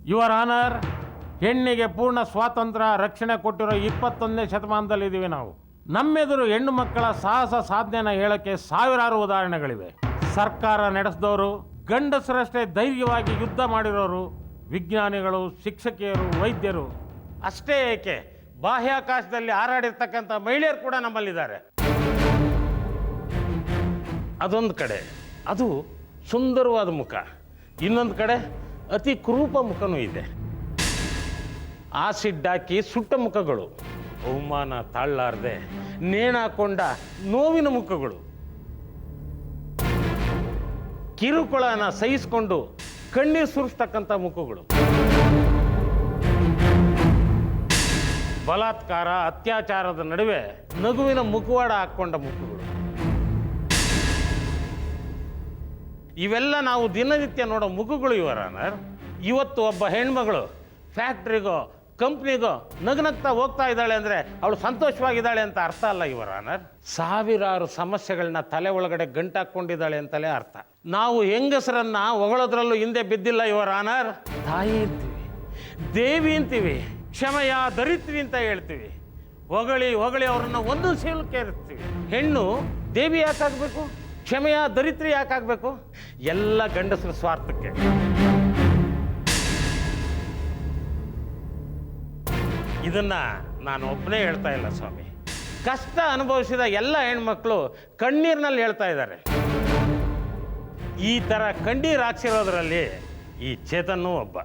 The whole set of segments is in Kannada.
ಯುವರ್ ಆನರ್, ಹೆಣ್ಣಿಗೆ ಪೂರ್ಣ ಸ್ವಾತಂತ್ರ್ಯ ರಕ್ಷಣೆ ಕೊಟ್ಟಿರೋ 21ನೇ ಶತಮಾನದಲ್ಲಿದ್ದೀವಿ ನಾವು. ನಮ್ಮೆದುರು ಹೆಣ್ಣು ಮಕ್ಕಳ ಸಾಹಸ ಸಾಧನೆನ ಹೇಳೋಕ್ಕೆ ಸಾವಿರಾರು ಉದಾಹರಣೆಗಳಿವೆ. ಸರ್ಕಾರ ನಡೆಸಿದವರು, ಗಂಡಸರಷ್ಟೇ ಧೈರ್ಯವಾಗಿ ಯುದ್ಧ ಮಾಡಿರೋರು, ವಿಜ್ಞಾನಿಗಳು, ಶಿಕ್ಷಕಿಯರು, ವೈದ್ಯರು. ಅಷ್ಟೇ ಏಕೆ, ಬಾಹ್ಯಾಕಾಶದಲ್ಲಿ ಹಾರಾಡಿರ್ತಕ್ಕಂಥ ಮಹಿಳೆಯರು ಕೂಡ ನಮ್ಮಲ್ಲಿದ್ದಾರೆ. ಅದೊಂದು ಕಡೆ ಅದು ಸುಂದರವಾದ ಮುಖ, ಇನ್ನೊಂದು ಕಡೆ ಅತಿ ಕುರೂಪ ಮುಖನೂ ಇದೆ. ಆಸಿಡ್ ಹಾಕಿ ಸುಟ್ಟ ಮುಖಗಳು, ಅವಮಾನ ತಾಳಲಾರದೆ ನೇಣಾಕೊಂಡ ನೋವಿನ ಮುಖಗಳು, ಕಿರುಕುಳನ ಸಹಿಸಿಕೊಂಡು ಕಣ್ಣೀರು ಸುರಿಸ್ತಕ್ಕಂಥ ಮುಖಗಳು, ಬಲಾತ್ಕಾರ ಅತ್ಯಾಚಾರದ ನಡುವೆ ನಗುವಿನ ಮುಖವಾಡ ಹಾಕ್ಕೊಂಡ ಮುಖಗಳು. ಇವೆಲ್ಲ ನಾವು ದಿನನಿತ್ಯ ನೋಡೋ ಮುಖಗಳು ಯುವರ್ ಆನರ್. ಇವತ್ತು ಒಬ್ಬ ಹೆಣ್ಮಗಳು ಫ್ಯಾಕ್ಟ್ರಿಗೋ ಕಂಪ್ನಿಗೋ ನಗ್ನಗ್ತಾ ಹೋಗ್ತಾ ಇದ್ದಾಳೆ ಅಂದರೆ ಅವಳು ಸಂತೋಷವಾಗಿದ್ದಾಳೆ ಅಂತ ಅರ್ಥ ಅಲ್ಲ ಯುವರ್ ಆನರ್. ಸಾವಿರಾರು ಸಮಸ್ಯೆಗಳನ್ನ ತಲೆ ಒಳಗಡೆ ಗಂಟಾಕೊಂಡಿದ್ದಾಳೆ ಅಂತಲೇ ಅರ್ಥ. ನಾವು ಹೆಂಗಸರನ್ನ ಹೊಗಳೋದ್ರಲ್ಲೂ ಹಿಂದೆ ಬಿದ್ದಿಲ್ಲ ಯುವರ್ ಆನರ್. ತಾಯಿ ಅಂತೀವಿ, ದೇವಿ ಅಂತೀವಿ, ಕ್ಷಮೆಯ ಧರಿತ್ರಿ ಅಂತ ಹೇಳ್ತೀವಿ. ಹೊಗಳಿ ಹೊಗಳಿ ಅವರನ್ನ ಒಂದು ಸೇವಕ್ಕೆ ಇರ್ತೀವಿ. ಹೆಣ್ಣು ದೇವಿ ಯಾಕಾಗಬೇಕು, ಕ್ಷಮೆಯ ಧರಿತ್ರಿ ಯಾಕಾಗಬೇಕು? ಎಲ್ಲ ಗಂಡಸರ ಸ್ವಾರ್ಥಕ್ಕೆ. ಇದನ್ನ ನಾನು ಒಬ್ಬನೇ ಹೇಳ್ತಾ ಇಲ್ಲ ಸ್ವಾಮಿ. ಕಷ್ಟ ಅನುಭವಿಸಿದ ಎಲ್ಲ ಹೆಣ್ಮಕ್ಳು ಕಣ್ಣೀರಿನಲ್ಲಿ ಹೇಳ್ತಾ ಇದ್ದಾರೆ. ಈ ಥರ ಕಣ್ಣೀರು ಹಾಕ್ಸಿರೋದ್ರಲ್ಲಿ ಈ ಚೇತನ್ನು ಒಬ್ಬ.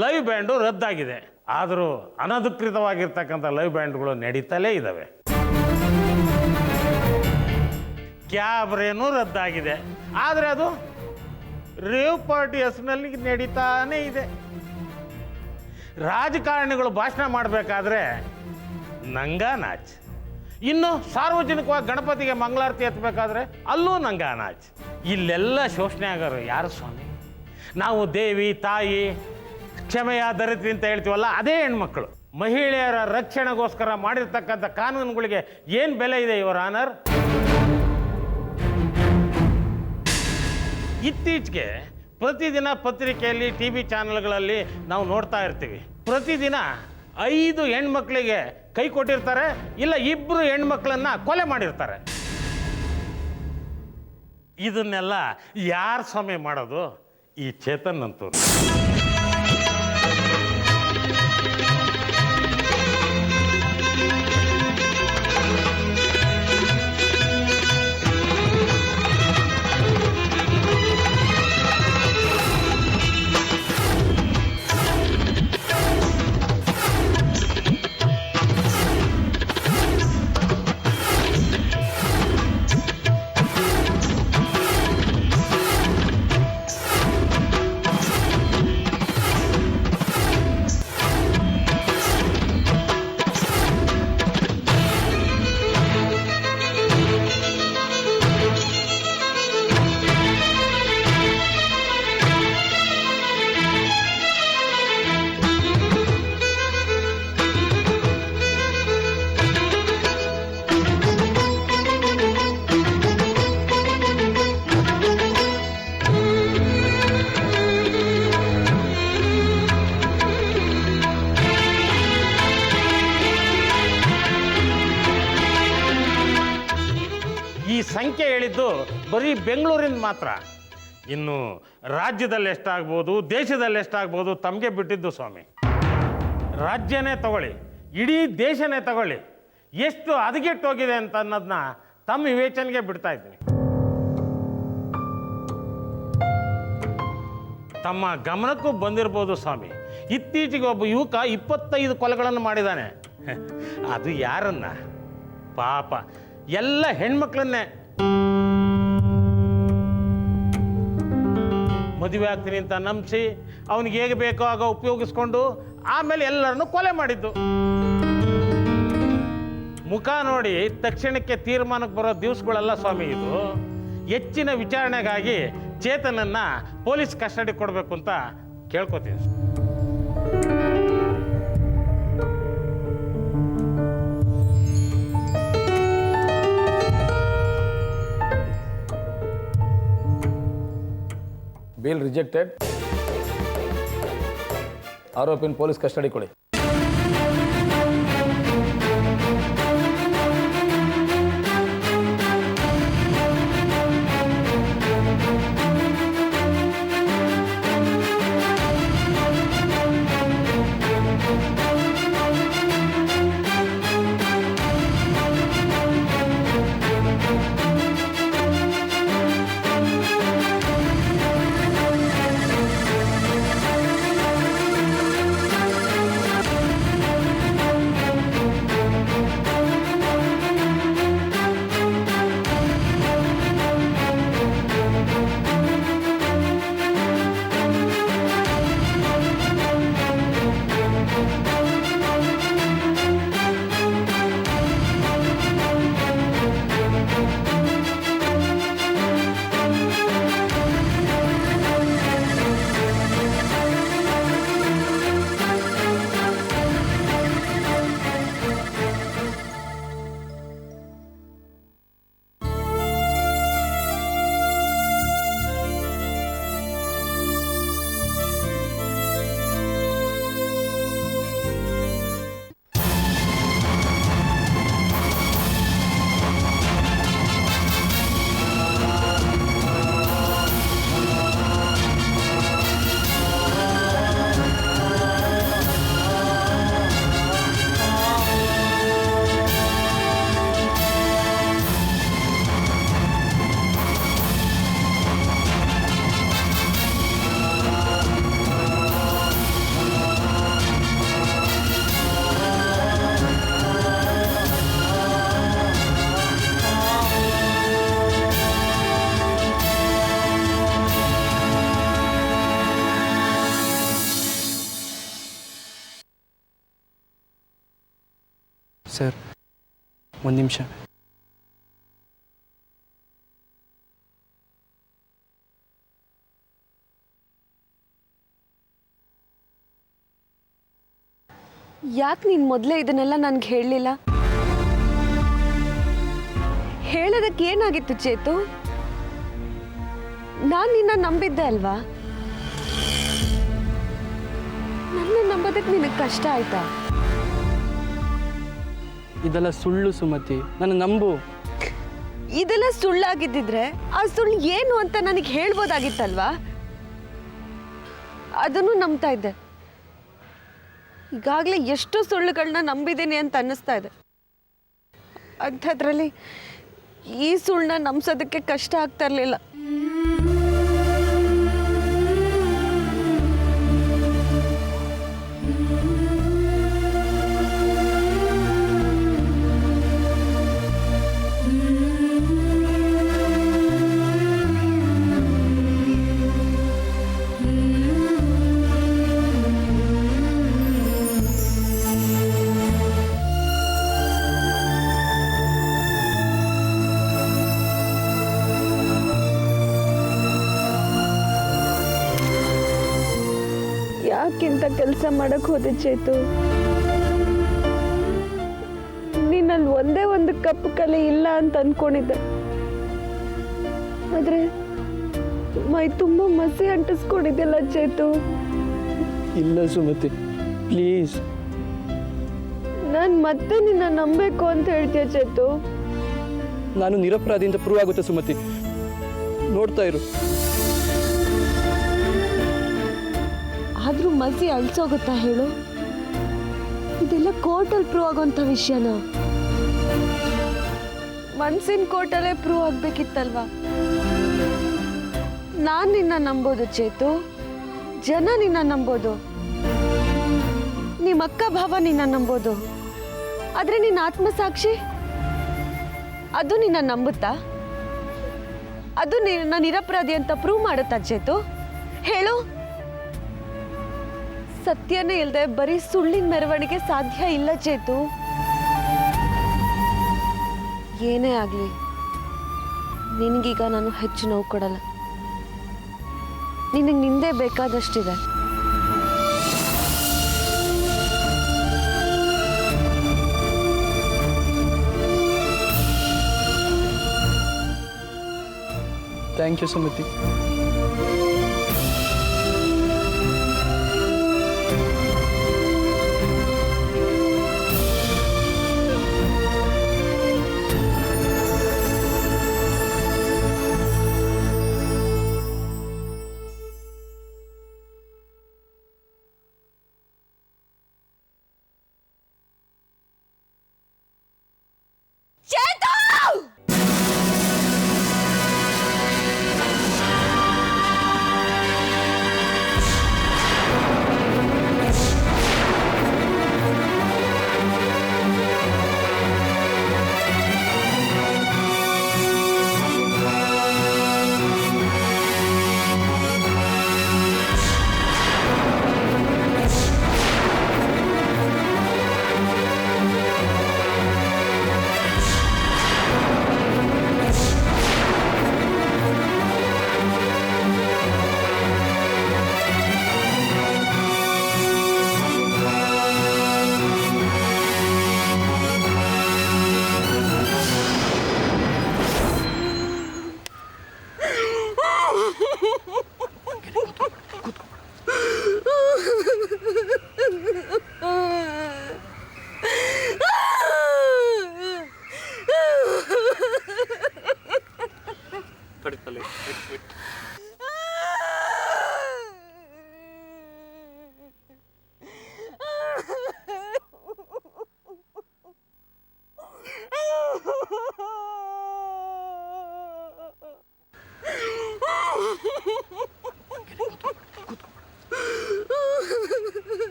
ಲೈವ್ ಬ್ಯಾಂಡು ರದ್ದಾಗಿದೆ, ಆದರೂ ಅನಧಿಕೃತವಾಗಿರ್ತಕ್ಕಂಥ ಲೈವ್ ಬ್ಯಾಂಡ್ಗಳು ನಡೀತಲೇ ಇದ್ದಾವೆ. ಕ್ಯಾಬ್ರೇನೂ ರದ್ದಾಗಿದೆ, ಆದರೆ ಅದು ರೇವ್ ಪಾರ್ಟಿ ಹೆಸರಿನಲ್ಲಿ ನಡೀತಾನೇ ಇದೆ. ರಾಜಕಾರಣಿಗಳು ಭಾಷಣ ಮಾಡಬೇಕಾದ್ರೆ ನಂಗಾ ನಾಚ್, ಇನ್ನು ಸಾರ್ವಜನಿಕವಾಗಿ ಗಣಪತಿಗೆ ಮಂಗಳಾರತಿ ಎತ್ತಬೇಕಾದ್ರೆ ಅಲ್ಲೂ ನಂಗಾ ನಾಚ್. ಇಲ್ಲೆಲ್ಲ ಶೋಷಣೆ ಆಗೋರು ಯಾರು ಸ್ವಾಮಿ? ನಾವು ದೇವಿ, ತಾಯಿ, ಕ್ಷಮೆಯ ಧರಿತ್ರಿ ಅಂತ ಹೇಳ್ತೀವಲ್ಲ, ಅದೇ ಹೆಣ್ಮಕ್ಳು. ಮಹಿಳೆಯರ ರಕ್ಷಣೆಗೋಸ್ಕರ ಮಾಡಿರ್ತಕ್ಕಂಥ ಕಾನೂನುಗಳಿಗೆ ಏನು ಬೆಲೆ ಇದೆ ಯುವರ್ ಆನರ್? ಇತ್ತೀಚೆಗೆ ಪ್ರತಿದಿನ ಪತ್ರಿಕೆಯಲ್ಲಿ, ಟಿ.ವಿ ಚಾನೆಲ್ಗಳಲ್ಲಿ ನಾವು ನೋಡ್ತಾ ಇರ್ತೀವಿ. ಪ್ರತಿದಿನ 5 ಹೆಣ್ಮಕ್ಳಿಗೆ ಕೈ ಕೊಟ್ಟಿರ್ತಾರೆ, ಇಲ್ಲ 2 ಹೆಣ್ಮಕ್ಳನ್ನ ಕೊಲೆ ಮಾಡಿರ್ತಾರೆ. ಇದನ್ನೆಲ್ಲ ಯಾರು ಸ್ವಾಮಿ ಮಾಡೋದು? ಈ ಚೇತನ್ ಅಂತೂ. ಸಂಖ್ಯೆ ಹೇಳಿದ್ದು ಬರೀ ಬೆಂಗಳೂರಿಂದ ಮಾತ್ರ. ಇನ್ನು ರಾಜ್ಯದಲ್ಲಿ ಎಷ್ಟಾಗ್ಬೋದು, ದೇಶದಲ್ಲಿ ಎಷ್ಟಾಗ್ಬೋದು ತಮಗೆ ಬಿಟ್ಟಿದ್ದು ಸ್ವಾಮಿ. ರಾಜ್ಯನೇ ತಗೊಳ್ಳಿ, ಇಡೀ ದೇಶನೇ ತಗೊಳ್ಳಿ, ಎಷ್ಟು ಹದಗೆಟ್ಟೋಗಿದೆ ಅಂತ ಅನ್ನೋದನ್ನ ತಮ್ಮ ವಿವೇಚನೆಗೆ ಬಿಡ್ತಾ ಇದ್ದೀನಿ. ತಮ್ಮ ಗಮನಕ್ಕೂ ಬಂದಿರ್ಬೋದು ಸ್ವಾಮಿ, ಇತ್ತೀಚೆಗೆ ಒಬ್ಬ ಯುವಕ 25 ಕೊಲೆಗಳನ್ನು ಮಾಡಿದ್ದಾನೆ. ಅದು ಯಾರನ್ನ? ಪಾಪ ಎಲ್ಲ ಹೆಣ್ಮಕ್ಳನ್ನೇ. ಮದುವೆ ಆಗ್ತೀನಿ ಅಂತ ನಂಬಿಸಿ ಅವನಿಗೆ ಹೇಗೆ ಬೇಕೋ ಆಗ ಉಪಯೋಗಿಸ್ಕೊಂಡು ಆಮೇಲೆ ಎಲ್ಲರನ್ನು ಕೊಲೆ ಮಾಡಿದ್ದು. ಮುಖ ನೋಡಿ ತಕ್ಷಣಕ್ಕೆ ತೀರ್ಮಾನಕ್ಕೆ ಬರೋ ದಿವಸಗಳೆಲ್ಲ ಸ್ವಾಮಿ ಇದು. ಹೆಚ್ಚಿನ ವಿಚಾರಣೆಗಾಗಿ ಚೇತನನ್ನ ಪೊಲೀಸ್ ಕಸ್ಟಡಿ ಕೊಡಬೇಕು ಅಂತ ಕೇಳ್ಕೊತೀವಿ. Bail rejected. ಆರೋಪಿನ ಪೊಲೀಸ್ ಕಸ್ಟಡಿ ಕೊಡಿ. ಸರ್, ಒಂದು ನಿಮಿಷ. ಯಾಕೆ ನೀನು ಮೊದಲೇ ಇದನ್ನೆಲ್ಲ ನನಗೆ ಹೇಳಲಿಲ್ಲ? ಹೇಳೋದಕ್ಕೆ ಏನಾಗಿತ್ತು ಚೇತು? ನಾನು ನಿನ್ನ ನಂಬಿದ್ದೆ ಅಲ್ವಾ? ನನ್ನ ನಂಬೋದಕ್ಕೆ ನಿನಗೆ ಕಷ್ಟ ಆಯ್ತಾ? ಇದೆಲ್ಲ ಸುಳ್ಳು ಸುಮತಿ, ನನ್ನ ನಂಬು. ಇದೆಲ್ಲ ಸುಳ್ಳಾಗಿದ್ದಿದ್ರೆ ಆ ಸುಳ್ಳು ಏನು ಅಂತ ನನಗೆ ಹೇಳ್ಬೋದಾಗಿತ್ತಲ್ವಾ? ಅದನ್ನು ನಂಬ್ತಾ ಇದ್ದೆ. ಈಗಾಗಲೇ ಎಷ್ಟು ಸುಳ್ಳುಗಳನ್ನ ನಂಬಿದ್ದೀನಿ ಅಂತ ಅನ್ನಿಸ್ತಾ ಇದೆ. ಅಂಥದ್ರಲ್ಲಿ ಈ ಸುಳ್ಳನ್ನ ನಂಬಿಸೋದಕ್ಕೆ ಕಷ್ಟ ಆಗ್ತಾ ಇರಲಿಲ್ಲ. ಯಾಕಿಂತ ಕೆಲಸ ಮಾಡಕ್ ಹೋದೆ ಚೇತು? ನೀನಲ್ಲಿ ಒಂದೇ ಒಂದು ಕಪ್ಪು ಕಲೆ ಇಲ್ಲ ಅಂತ ಅನ್ಕೊಂಡಿದ್ದೆ. ಆದ್ರೆ ಮೈ ತುಂಬಾ ಮಸಿ ಅಂಟಿಸ್ಕೊಂಡಿದ್ಯಲ್ಲ ಚೇತು. ಇಲ್ಲ ಸುಮತಿ, ಪ್ಲೀಸ್. ನಾನು ಮತ್ತೆ ನಿನ್ನ ನಂಬೇಕು ಅಂತ ಹೇಳ್ತೀಯ ಚೇತು? ನಾನು ನಿರಪರಾಧಿಯಿಂದ ಪ್ರೂವ್ ಆಗುತ್ತೆ ಸುಮತಿ, ನೋಡ್ತಾ ಇರು. ಆದ್ರೂ ಮಸಿ ಅಳ್ಸೋಗುತ್ತಾ ಹೇಳು? ಇದೆಲ್ಲ ಕೋರ್ಟಲ್ಲಿ ಪ್ರೂವ್ ಆಗೋಂಥ ವಿಷಯನ? ಮನ್ಸಿನ ಕೋರ್ಟಲ್ಲೇ ಪ್ರೂವ್ ಆಗ್ಬೇಕಿತ್ತಲ್ವಾ? ನಾನು ನಿನ್ನ ನಂಬೋದು ಚೇತು, ಜನ ನಿನ್ನ ನಂಬೋದು. ನಿಮ್ಮ ಅಕ್ಕ ಭಾವ ನಿನ್ನ ನಂಬೋದು, ಆದ್ರೆ ನಿನ್ನ ಆತ್ಮಸಾಕ್ಷಿ ಅದು ನಿನ್ನ ನಂಬುತ್ತಾ? ಅದು ನಿನ್ನ ನಿರಪರಾಧಿ ಅಂತ ಪ್ರೂವ್ ಮಾಡುತ್ತಾ ಚೇತು? ಹೇಳು. ಸತ್ಯನೇ ಇಲ್ಲದೆ ಬರೀ ಸುಳ್ಳಿನ ಮೆರವಣಿಗೆ ಸಾಧ್ಯ ಇಲ್ಲ ಚೇತು. ಏನೇ ಆಗ್ಲಿ ನಿನಗೀಗ ನಾನು ಹೆಚ್ಚು ನೋವು ಕೊಡಲ್ಲ. ನಿನಗೆ ನಿಂದೇ ಬೇಕಾದಷ್ಟಿದೆ. Thank you Sumathi.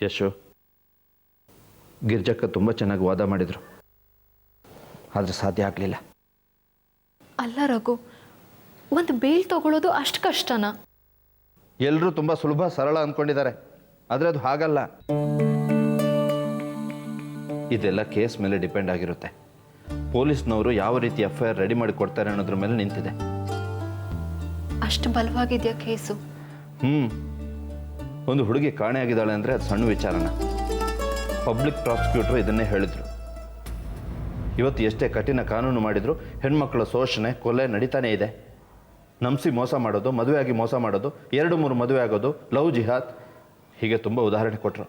ಯಶು, ಗಿರ್ಜಕ್ಕ ತುಂಬ ಚೆನ್ನಾಗಿ ವಾದ ಮಾಡಿದರು, ಆದರೆ ಸಾಧ್ಯ ಆಗಲಿಲ್ಲ. ಅಲ್ಲ ರಘು, ಒಂದು ಬೇಲ್ ತಗೊಳ್ಳೋದು ಅಷ್ಟು ಕಷ್ಟನಾ? ಎಲ್ಲರೂ ತುಂಬ ಸುಲಭ ಸರಳ ಅಂದ್ಕೊಂಡಿದ್ದಾರೆ, ಆದರೆ ಅದು ಹಾಗಲ್ಲ. ಇದೆಲ್ಲ ಕೇಸ್ ಮೇಲೆ ಡಿಪೆಂಡ್ ಆಗಿರುತ್ತೆ. ಪೊಲೀಸ್ನವರು ಯಾವ ರೀತಿ FIR ರೆಡಿ ಮಾಡಿ ಕೊಡ್ತಾರೆ ಅನ್ನೋದ್ರ ಮೇಲೆ ನಿಂತಿದೆ. ಅಷ್ಟು ಬಲವಾಗಿದೆಯಾ ಕೇಸು? ಒಂದು ಹುಡುಗಿ ಕಾಣೆಯಾಗಿದ್ದಾಳೆ ಅಂದರೆ ಅದು ಸಣ್ಣ ವಿಚಾರನ. ಪಬ್ಲಿಕ್ ಪ್ರಾಸಿಕ್ಯೂಟರ್ ಇದನ್ನೇ ಹೇಳಿದರು. ಇವತ್ತು ಎಷ್ಟೇ ಕಠಿಣ ಕಾನೂನು ಮಾಡಿದರೂ ಹೆಣ್ಮಕ್ಳ ಶೋಷಣೆ, ಕೊಲೆ ನಡೀತಾನೇ ಇದೆ. ನಂಬಿಸಿ ಮೋಸ ಮಾಡೋದು, ಮದುವೆಯಾಗಿ ಮೋಸ ಮಾಡೋದು, 2-3 ಮದುವೆ ಆಗೋದು, ಲವ್ ಜಿಹಾದ್, ಹೀಗೆ ತುಂಬ ಉದಾಹರಣೆ ಕೊಟ್ಟರು.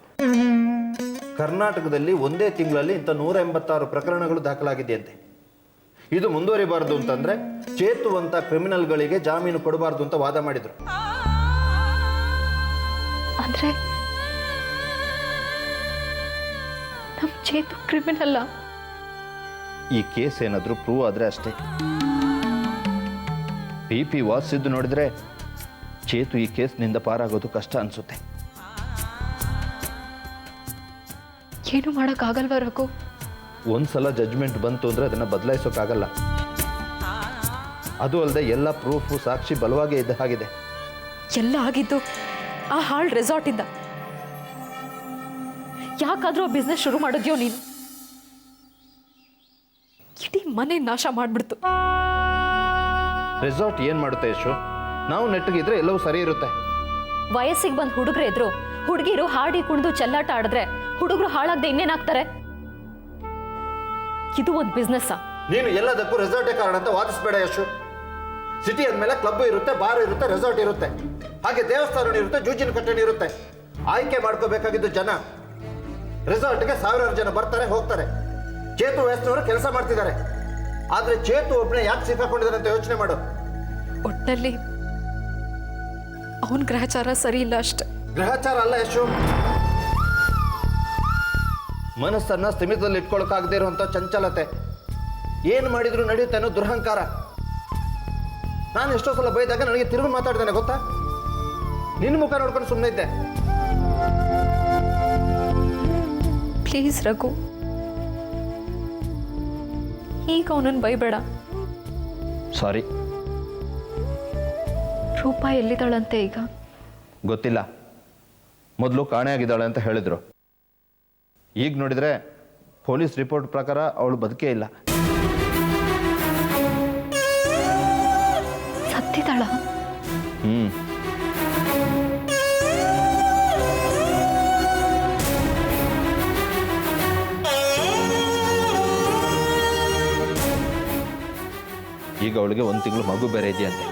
ಕರ್ನಾಟಕದಲ್ಲಿ ಒಂದೇ ತಿಂಗಳಲ್ಲಿ ಇಂಥ 186 ಪ್ರಕರಣಗಳು ದಾಖಲಾಗಿದೆಯಂತೆ. ಇದು ಮುಂದುವರಿಬಾರ್ದು ಅಂತಂದರೆ ಚೇತು ಅಂತ ಕ್ರಿಮಿನಲ್ಗಳಿಗೆ ಜಾಮೀನು ಕೊಡಬಾರ್ದು ಅಂತ ವಾದ ಮಾಡಿದರು. ಅಂದ್ರೆ ನಮ್ಮ ಚೇತು ಕ್ರಿಮಿನಲ್ಲ? ಈ ಕೇಸ್ ಏನಾದರೂ ಪ್ರೂವ್ ಆದರೆ ಅಷ್ಟೇ. PP ವಾಸಿದ್ದು ನೋಡಿದ್ರೆ ಚೇತು ಈ ಕೇಸ್ನಿಂದ ಪಾರಾಗೋದು ಕಷ್ಟ ಅನಿಸುತ್ತೆ. ಏನು ಮಾಡೋಕ್ಕಾಗಲ್ವ ರಘು? ಒಂದ್ಸಲ ಜಡ್ಜ್ಮೆಂಟ್ ಬಂತು ಅಂದರೆ ಅದನ್ನು ಬದಲಾಯಿಸೋಕ್ಕಾಗಲ್ಲ. ಅದು ಅಲ್ಲದೆ ಎಲ್ಲ ಪ್ರೂಫು, ಸಾಕ್ಷಿ ಬಲವಾಗೇ ಇದ್ದ ಹಾಗಿದೆ. ಎಲ್ಲ ಆಗಿದ್ದು ಆ ಹಾಳ್ ರೆಸಾರ್ಟಿಂದ. ಯಾಕಾದ್ರೂ ಆ ಬಿಸ್ನೆಸ್ ಶುರು ಮಾಡಿದ್ಯೋ ನೀನು? ಇಡೀ ಮನೆ ನಾಶ ಮಾಡ್ಬಿಡ್ತು. ರೆಸಾರ್ಟ್ ಏನು ಮಾಡುತ್ತೆ ಯಶು? ನಾವು ನೆಟ್ಟಗಿದ್ರೆ ಎಲ್ಲವೂ ಸರಿ ಇರುತ್ತೆ. ವಯಸ್ಸಿಗೆ ಬಂದು ಹುಡುಗರು ಎದ್ರು ಹುಡುಗಿರು ಹಾಡಿ ಕುಣಿದು ಚೆಲ್ಲಾಟ ಆಡಿದ್ರೆ ಹುಡುಗರು ಹಾಳಾಗದೆ ಇನ್ನೇನಾಗ್ತಾರೆ? ಇದು ಒಂದು ಬಿಸ್ನೆಸ್ಸಾ? ನೀನು ಎಲ್ಲದಕ್ಕೂ ರೆಸಾರ್ಟೇ ಕಾರಣ ಅಂತ ವಾದಿಸಬೇಡ ಯಶು. ಸಿಟಿ ಅಂದಮೇಲೆ ಕ್ಲಬ್ ಇರುತ್ತೆ, ಬಾರ್ ಇರುತ್ತೆ, ರೆಸಾರ್ಟ್ ಇರುತ್ತೆ, ಹಾಗೆ ದೇವಸ್ಥಾನ ಇರುತ್ತೆ, ಜೂಜಿನ ಕಟ್ಟೆ ಇರುತ್ತೆ. ಆಯ್ಕೆ ಮಾಡ್ಕೋಬೇಕಾಗಿದ್ದು ಜನ. ರೆಸಾರ್ಟ್ಗೆ 1000 ಜನ ಬರ್ತಾರೆ ಹೋಗ್ತಾರೆ. ಚೇತು ವಯಸ್ಸಿನವರು ಕೆಲಸ ಮಾಡ್ತಿದ್ದಾರೆ. ಆದರೆ ಚೇತು ಒಬ್ಬನೇ ಯಾಕೆ ಸಿಕ್ಕಾಕೊಂಡಿದ್ದಾನೆ ಅಂತ ಯೋಚನೆ ಮಾಡು. ಒಟ್ಟಲ್ಲಿ ಅವನ ಗ್ರಹಚಾರ ಸರಿ ಇಲ್ಲ ಅಷ್ಟೆ. ಗ್ರಹಚಾರ ಅಲ್ಲ ಯಶು, ಮನಸ್ಸನ್ನ ಸ್ಥಿಮಿತದಲ್ಲಿ ಇಟ್ಕೊಳಕ್ಕಾಗದೇ ಇರುವಂಥ ಚಂಚಲತೆ, ಏನು ಮಾಡಿದ್ರು ನಡೆಯುತ್ತೆ ಅನ್ನೋ ದುರಹಂಕಾರ. ನಾನು ಎಷ್ಟೋ ಸಲ ಬೈದಾಗ ನನಗೆ ತಿರುಗಿ ಮಾತಾಡ್ತಾನೆ ಗೊತ್ತಾ? ನಿನ್ನ ಮುಖ ನೋಡ್ಕೊಂಡು ಸುಮ್ಮನೆ ಇದ್ದೆ. ಪ್ಲೀಸ್ ರಘು, ಈಗ ಅವನನ್ನು ಬೈಬೇಡ. ಸಾರಿ. ರೂಪ ಎಲ್ಲಿದ್ದಾಳಂತೆ ಈಗ? ಗೊತ್ತಿಲ್ಲ, ಮೊದಲು ಕಾಣೆಯಾಗಿದ್ದಾಳೆ ಅಂತ ಹೇಳಿದ್ರು. ಈಗ ನೋಡಿದರೆ ಪೊಲೀಸ್ ರಿಪೋರ್ಟ್ ಪ್ರಕಾರ ಅವಳು ಬದುಕೇ ಇಲ್ಲ. ಸತ್ತಿದ್ದಾಳ? ಈಗ ಅವಳಿಗೆ 1 ತಿಂಗಳು ಮಗು ಬೇರೆ ಇದೆಯಂತೆ.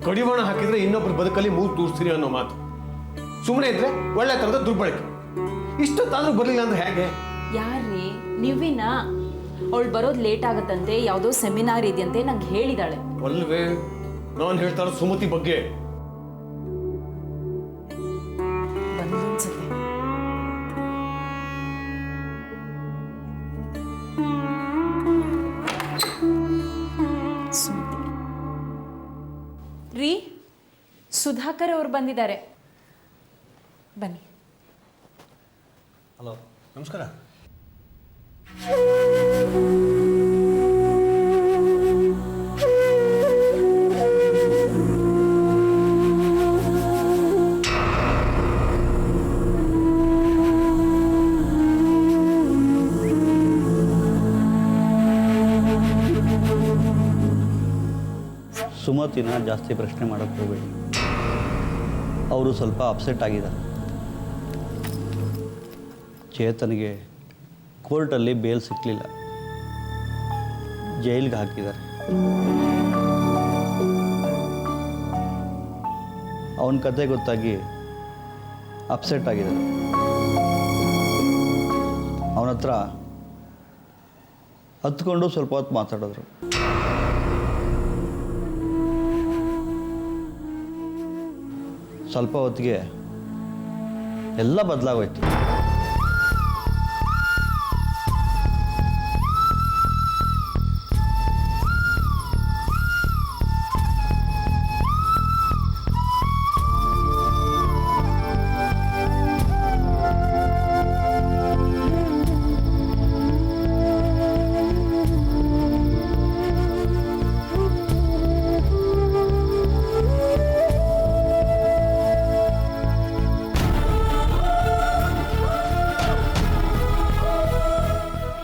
ಕಡಿವಾಣ ಹಾಕಿದ್ರೆ ಇನ್ನೊಬ್ರು ಬದುಕಲ್ಲಿ ಮೂರು ತೂರಿಸ್ತೀರಿ ಅನ್ನೋ ಮಾತು. ಸುಮ್ಮನೆ ಇದ್ರೆ ಒಳ್ಳೆ ತರದ ದುರ್ಬಳಕೆ. ಇಷ್ಟೊತ್ತಾದ್ರೂ ಬರಲಿಲ್ಲ ಅಂದ್ರೆ ಹೇಗೆ? ಯಾರ್ರೀ ನೀವಿನ? ಅವಳು ಬರೋದು ಲೇಟ್ ಆಗತ್ತಂತೆ, ಯಾವುದೋ ಸೆಮಿನಾರ್ ಇದೆಯಂತೆ ನಂಗೆ ಹೇಳಿದಾಳೆ. ಅಲ್ವೇ, ನಾನು ಹೇಳ್ತಾ ಇರೋ ಸುಮತಿ ಬಗ್ಗೆ. ಬಂದನ್ಸುತ್ತೆ. ರೀ, ಸುಧಾಕರ್ ಅವ್ರು ಬಂದಿದ್ದಾರೆ, ಬನ್ನಿ. ಹಲೋ, ನಮಸ್ಕಾರ. ಸುಮತಿನ ಜಾಸ್ತಿ ಪ್ರಶ್ನೆ ಮಾಡೋಕ್ಕೆ ಹೋಗಬೇಡಿ. ಅವರು ಸ್ವಲ್ಪ ಅಪ್ಸೆಟ್ ಆಗಿದ್ದಾರೆ. ಚೇತನಿಗೆ ಕೋರ್ಟಲ್ಲಿ ಬೇಲ್ ಸಿಕ್ಕಲಿಲ್ಲ, ಜೈಲಿಗೆ ಹಾಕಿದ್ದಾರೆ. ಅವನ ಕತೆ ಗೊತ್ತಾಗಿ ಅಪ್ಸೆಟ್ ಆಗಿದ್ದಾರೆ. ಅವನ ಹತ್ರ ಹತ್ಕೊಂಡು ಸ್ವಲ್ಪ ಹೊತ್ತು ಮಾತಾಡಿದ್ರು. ಸ್ವಲ್ಪ ಹೊತ್ತಿಗೆ ಎಲ್ಲ ಬದಲಾಗೋಯ್ತು.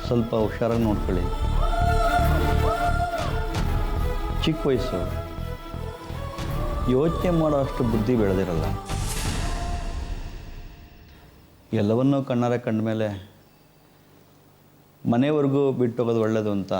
ಸ್ವಲ್ಪ ಹುಷಾರಾಗಿ ನೋಡ್ಕೊಳ್ಳಿ. ಚಿಕ್ಕ ವಯಸ್ಸು, ಯೋಚನೆ ಮಾಡೋ ಅಷ್ಟು ಬುದ್ಧಿ ಬೆಳೆದಿರಲ್ಲ. ಎಲ್ಲವನ್ನೂ ಕಣ್ಣಾರೆ ಕಂಡ ಮೇಲೆ ಮನೆವರೆಗೂ ಬಿಟ್ಟೋಗೋದು ಒಳ್ಳೆಯದು ಅಂತ